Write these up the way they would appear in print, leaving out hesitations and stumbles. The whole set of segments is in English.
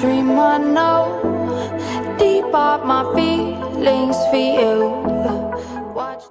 dream I know, deep up my feelings for you. Watch.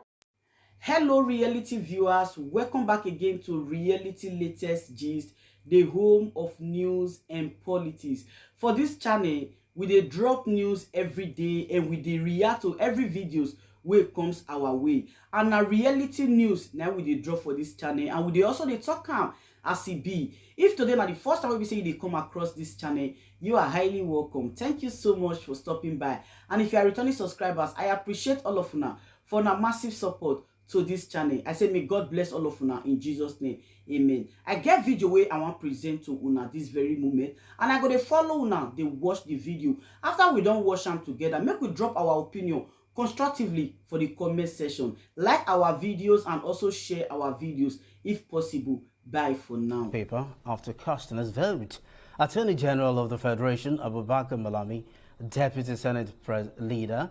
Hello reality viewers, welcome back again to Reality Latest Gist, the home of news and politics. For this channel, we dey drop news every day and we dey react to every videos wey comes our way. And na reality news now we dey drop for this channel, and we dey also dey talk am as e be. If today na the first time we be say you dey come across this channel, you are highly welcome. Thank you so much for stopping by. And if you are returning subscribers, I appreciate all of una for una massive support to this channel. I say may God bless all of una in Jesus name. Amen. I get video wey I want present to una this very moment, and I go dey follow una dey watch the video. After we don watch am together, make we drop our opinion constructively for the comment section. Like our videos and also share our videos if possible. Bye for now. Paper after casting his vote. Attorney General of the Federation, Abubakar Malami, Deputy Senate Leader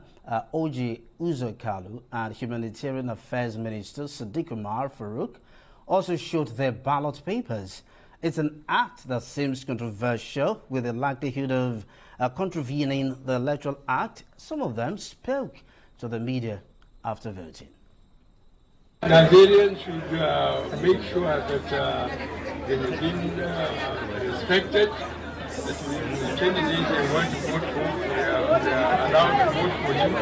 Oji Uzokalu, and Humanitarian Affairs Minister Sadiq Umar Farouk also showed their ballot papers. It's an act that seems controversial, with the likelihood of contravening the Electoral Act. Some of them spoke to the media after voting. Nigerians should make sure that they have been respected, that the candidates they want to vote for, they are allowed to vote for him.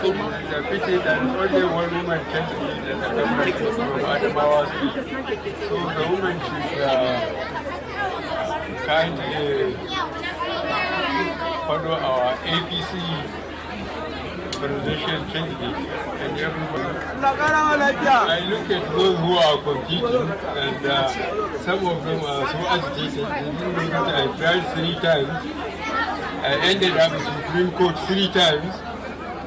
It's a pity that only one woman candidate in the government from Adamawa State. So the woman should kindly follow our APC presidential candidate and everybody. I look at those who are competing, and some of them are so agitated. I tried 3 times. I ended up in the Supreme Court 3 times,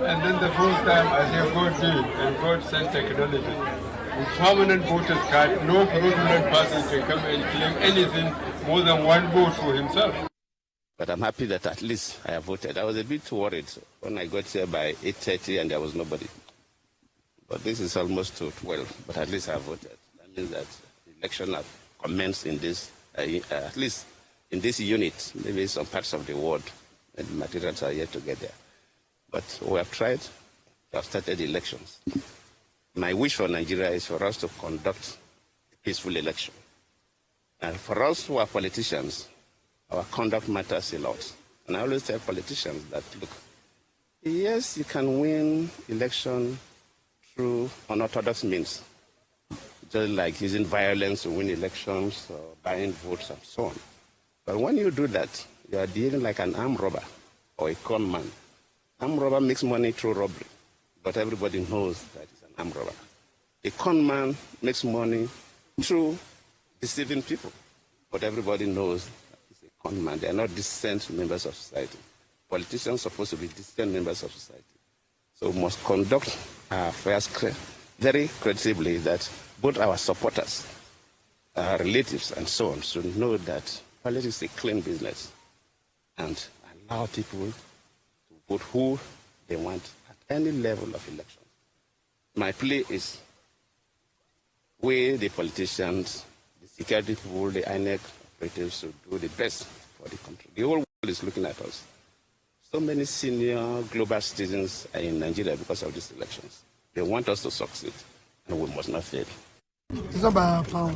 and then the 4th time I said God did, and God sent technology. With permanent voters card, no fraudulent person can come and claim anything more than 1 vote for himself. But I'm happy that at least I have voted. I was a bit worried when I got here by 8:30 and there was nobody. But this is almost to 12, but at least I have voted. That means that the election have commenced in this, at least in this unit, maybe some parts of the world, and the materials are yet to get there. But we have tried to have started the elections. My wish for Nigeria is for us to conduct a peaceful election. And for us who are politicians, our conduct matters a lot. And I always tell politicians that, look, yes, you can win election through unorthodox means, just like using violence to win elections or buying votes and so on. But when you do that, you are dealing like an armed robber or a con man. Armed robber makes money through robbery, but everybody knows that it's an armed robber. A con man makes money through deceiving people, but everybody knows con man. They are not decent members of society. Politicians are supposed to be decent members of society. So we must conduct our affairs very credibly, that both our supporters, our relatives, and so on should know that politics is a clean business, and allow people to vote who they want at any level of election. My plea is we, the politicians, the security people, the INEC operatives, should do the best for the country. The whole world is looking at us. So many senior global citizens are in Nigeria because of these elections. They want us to succeed, and we must not fail. It's not by our power.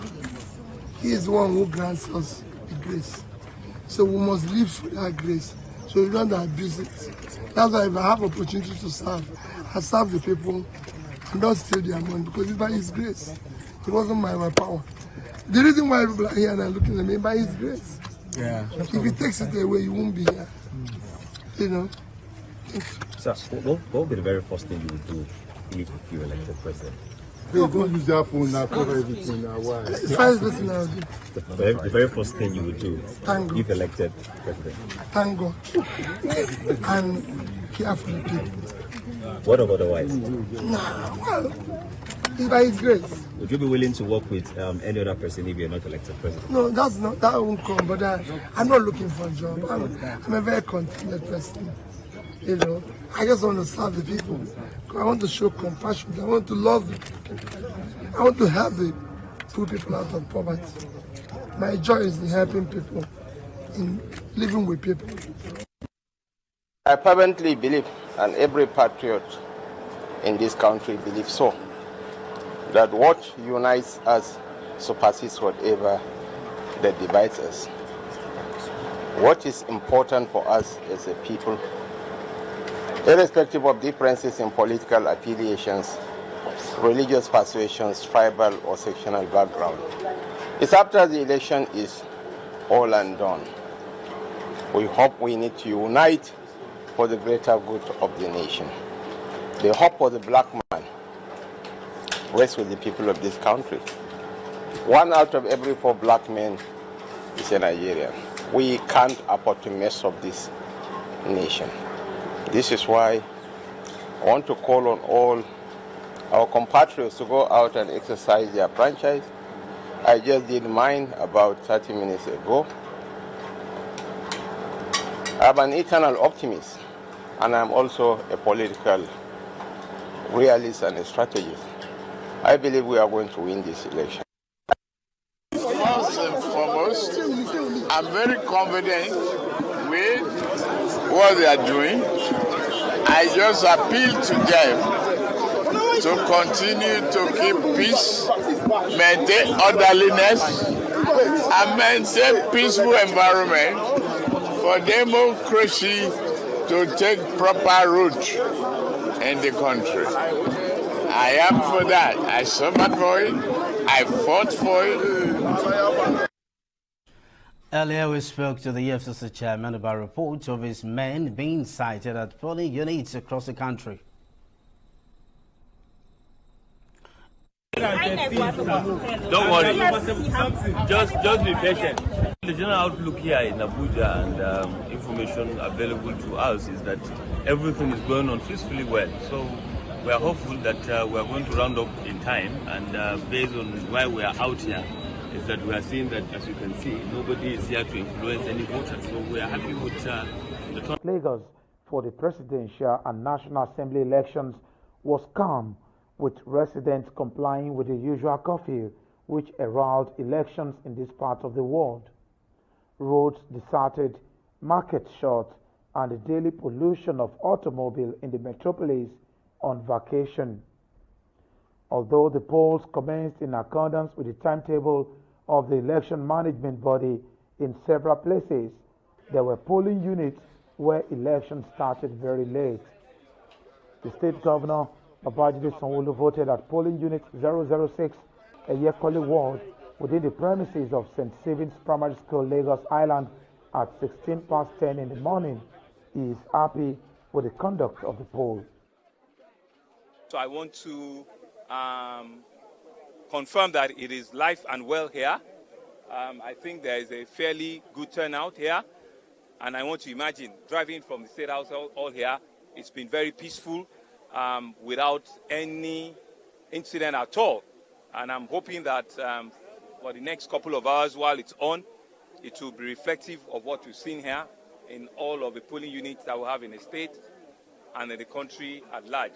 He is the one who grants us the grace. So we must live for that grace, so we don't abuse it. That's why if I have opportunity to serve, I serve the people and don't steal their money, because it's by His grace. It wasn't by my power. The reason why people are here and are looking at me, by His grace. Yeah. If He takes it away, you won't be here. You know? So, what would be the very first thing you would do if you were elected president? Hey, don't use that phone now, cover everything now. Why? The first person I would do. The very first thing you would do if elected president? Thank God. And care for the people. What about otherwise? Nah, well, it's by His grace. Would you be willing to work with any other person if you're not elected president? No, that won't come. But I'm not looking for a job. I'm a very contented person. You know, I just want to serve the people. I want to show compassion. I want to love the people. I want to help the poor people out of poverty. My joy is in helping people. in living with people. I fervently believe, and every patriot in this country believes so, that what unites us supersedes whatever that divides us. What is important for us as a people, irrespective of differences in political affiliations, religious persuasions, tribal or sectional background, is after the election is all and done, we hope we need to unite for the greater good of the nation. The hope for the black man rests with the people of this country. 1 out of every 4 black men is a Nigerian. We can't afford to mess up this nation. This is why I want to call on all our compatriots to go out and exercise their franchise. I just did mine about 30 minutes ago. I'm an eternal optimist, and I'm also a political realist and a strategist. I believe we are going to win this election. First and foremost, I'm very confident with what they are doing. I just appeal to them to continue to keep peace, maintain orderliness, and maintain peaceful environment for democracy to take proper root in the country. I am for that. I suffered for it. I fought for it. Earlier, we spoke to the EFCC chairman about reports of his men being sighted at polling units across the country. Don't worry, just be patient. The general outlook here in Abuja and information available to us is that everything is going on peacefully well. So we are hopeful that we are going to round up in time, and based on why we are out here, is that we are seeing that, as you can see, nobody is here to influence any voters. So we are happy with the turn. Lagos for the presidential and National Assembly elections was calm, with residents complying with the usual curfew which heralds elections in this part of the world. Roads deserted, markets shut, and the daily pollution of automobile in the metropolis on vacation. Although the polls commenced in accordance with the timetable of the election management body in several places, there were polling units where elections started very late. The state governor, Babajide Sanwo-Olu, voted at polling unit 006, Eyekole Ward, within the premises of St. Stephen's Primary School, Lagos Island, at 10:16 in the morning. He is happy with the conduct of the poll. So I want to confirm that it is live and well here. I think there is a fairly good turnout here. And I want to imagine driving from the State House all here, it's been very peaceful without any incident at all. And I'm hoping that for the next couple of hours while it's on, it will be reflective of what we've seen here in all of the polling units that we have in the state and in the country at large.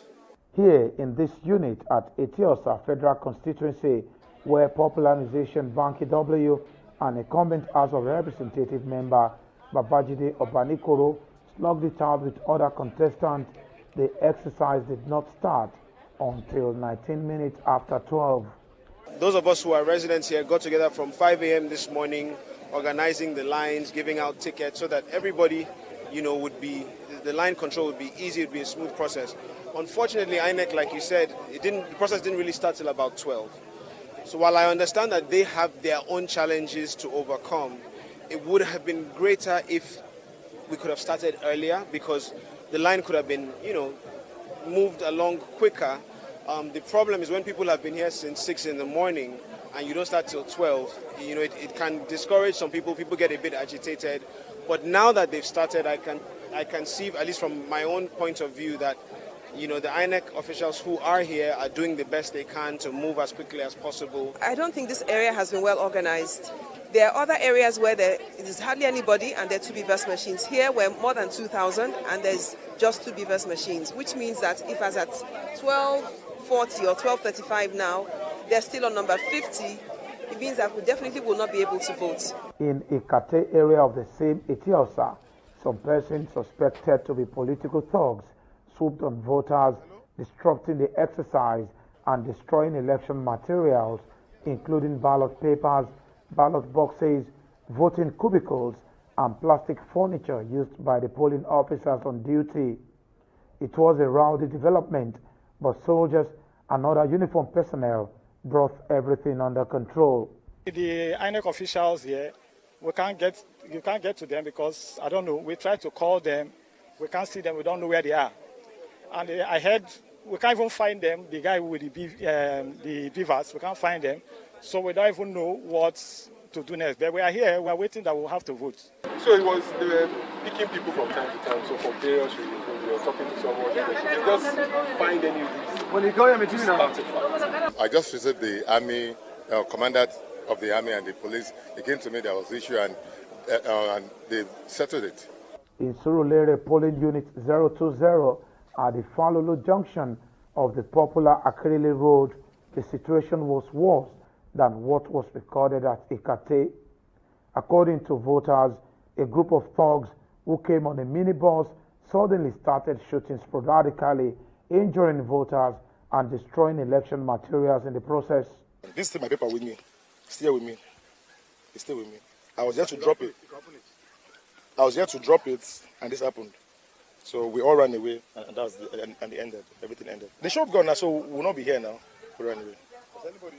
Here in this unit at Sèŕìøůs Federal Constituency, where popular musician Banky W and incumbent House of Representative member Babajide Obanikoro slugged it out with other contestants, the exercise did not start until 19 minutes after 12. Those of us who are residents here got together from 5 a.m. this morning, organizing the lines, giving out tickets so that everybody, the line control would be easy, it would be a smooth process. Unfortunately, INEC, like you said, the process didn't really start till about 12. So while I understand that they have their own challenges to overcome, it would have been greater if we could have started earlier, because the line could have been, moved along quicker. The problem is when people have been here since 6 in the morning and you don't start till 12, it can discourage some people. People get a bit agitated. But now that they've started, I can see, at least from my own point of view, that the INEC officials who are here are doing the best they can to move as quickly as possible. I don't think this area has been well organized. There are other areas where there is hardly anybody and there are 2 BVAS machines. Here we're more than 2,000 and there's just 2 BVAS machines, which means that if as at 12:40 or 12:35 now, they're still on number 50, it means that we definitely will not be able to vote. In a Kate area of the same Sèŕìøůs, some persons suspected to be political thugs swooped on voters, disrupting the exercise and destroying election materials, including ballot papers, ballot boxes, voting cubicles, and plastic furniture used by the polling officers on duty. It was a rowdy development, but soldiers and other uniformed personnel brought everything under control. The INEC officials here, you can't get to them because, I don't know, we try to call them, we can't see them, we don't know where they are. And I heard we can't even find them, the guy with the beavers, we can't find them, so we don't even know what to do next. But we are here, we are waiting that we'll have to vote. So they were picking people from time to time, so from various reasons, we were talking to someone, they just find any reason. When you go here, I just visited the army, commander of the army and the police. They came to me, there was issue, and they settled it. In Sèŕìøůs polling unit 020 at the Falulu junction of the popular Akérèlé Road, the situation was worse than what was recorded at Ikate. According to voters, a group of thugs who came on a minibus suddenly started shooting sporadically, injuring voters and destroying election materials in the process. This is my paper with me. Still with me. It's still with me. I was there to drop it. And this happened. So we all ran away, and that was and it ended. Everything ended. The shop gone now, so we'll not be here now. We ran away. Was anybody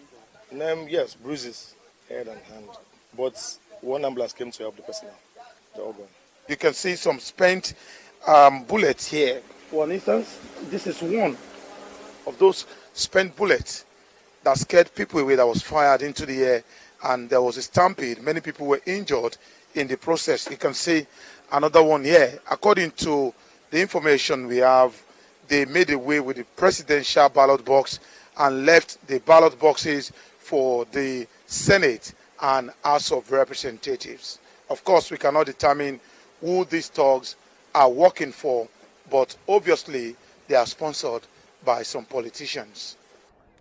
injured? Yes, bruises, head and hand. But one ambulance came to help the person. They're all gone. You can see some spent bullets here. For instance, this is one of those spent bullets that scared people away, that was fired into the air, and there was a stampede. Many people were injured in the process. You can see another one here. According to the information we have, they made away with the presidential ballot box and left the ballot boxes for the Senate and House of Representatives. Of course, we cannot determine who these thugs are working for, but obviously they are sponsored by some politicians.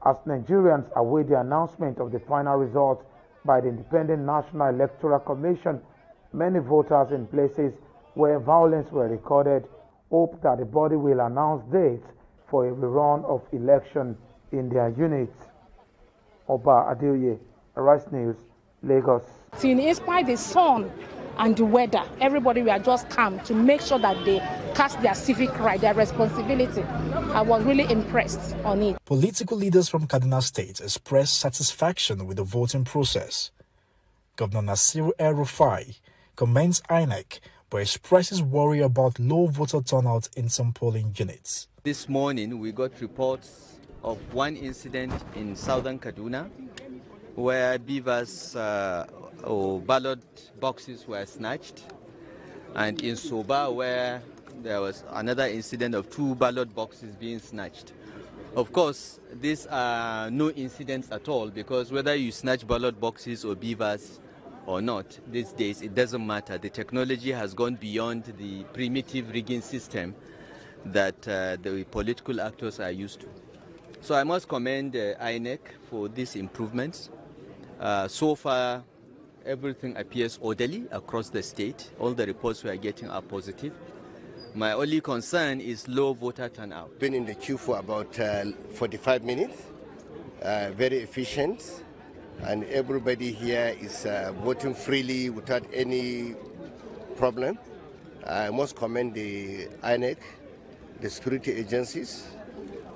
As Nigerians await the announcement of the final result by the Independent National Electoral Commission, many voters in places where violence were recorded hope that the body will announce dates for a rerun of election in their units. Oba Adeoye, Arise News, Lagos. Despite the sun and the weather, everybody were just calm to make sure that they cast their civic right, their responsibility. I was really impressed on it. Political leaders from Kaduna State expressed satisfaction with the voting process. Governor Sèŕìøůs commends INEC but expresses worry about low voter turnout in some polling units. This morning we got reports of one incident in southern Kaduna where beavers or ballot boxes were snatched, and in Soba where there was another incident of 2 ballot boxes being snatched. Of course, these are no incidents at all, because whether you snatch ballot boxes or beavers or not, these days it doesn't matter. The technology has gone beyond the primitive rigging system that the political actors are used to. So I must commend INEC for these improvements. So far, everything appears orderly across the state. All the reports we are getting are positive. My only concern is low voter turnout. Been in the queue for about 45 minutes, very efficient, and everybody here is voting freely without any problem. I must commend the INEC, the security agencies.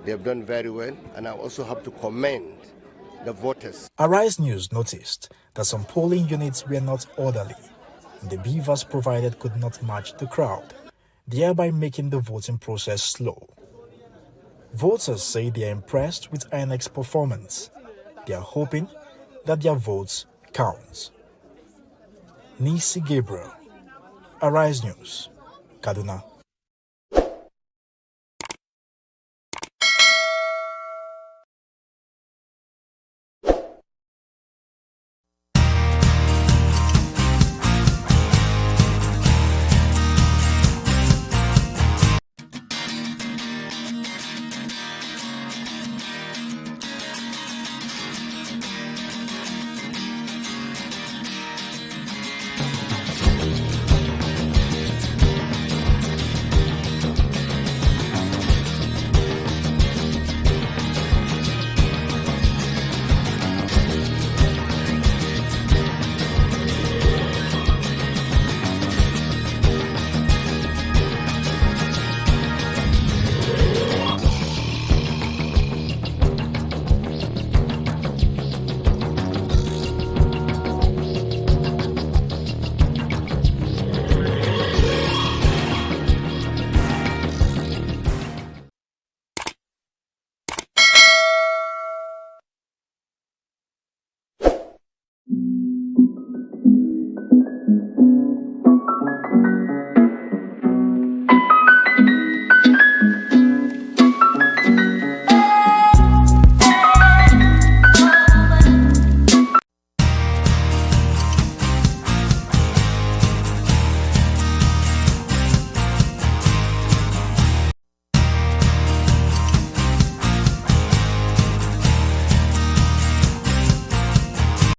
They have done very well, and I also have to commend the voters. Arise News noticed that some polling units were not orderly, and the beavers provided could not match the crowd, thereby making the voting process slow. Voters say they are impressed with INEC's performance. They are hoping that their votes count. Nisi Gabriel, Arise News, Kaduna.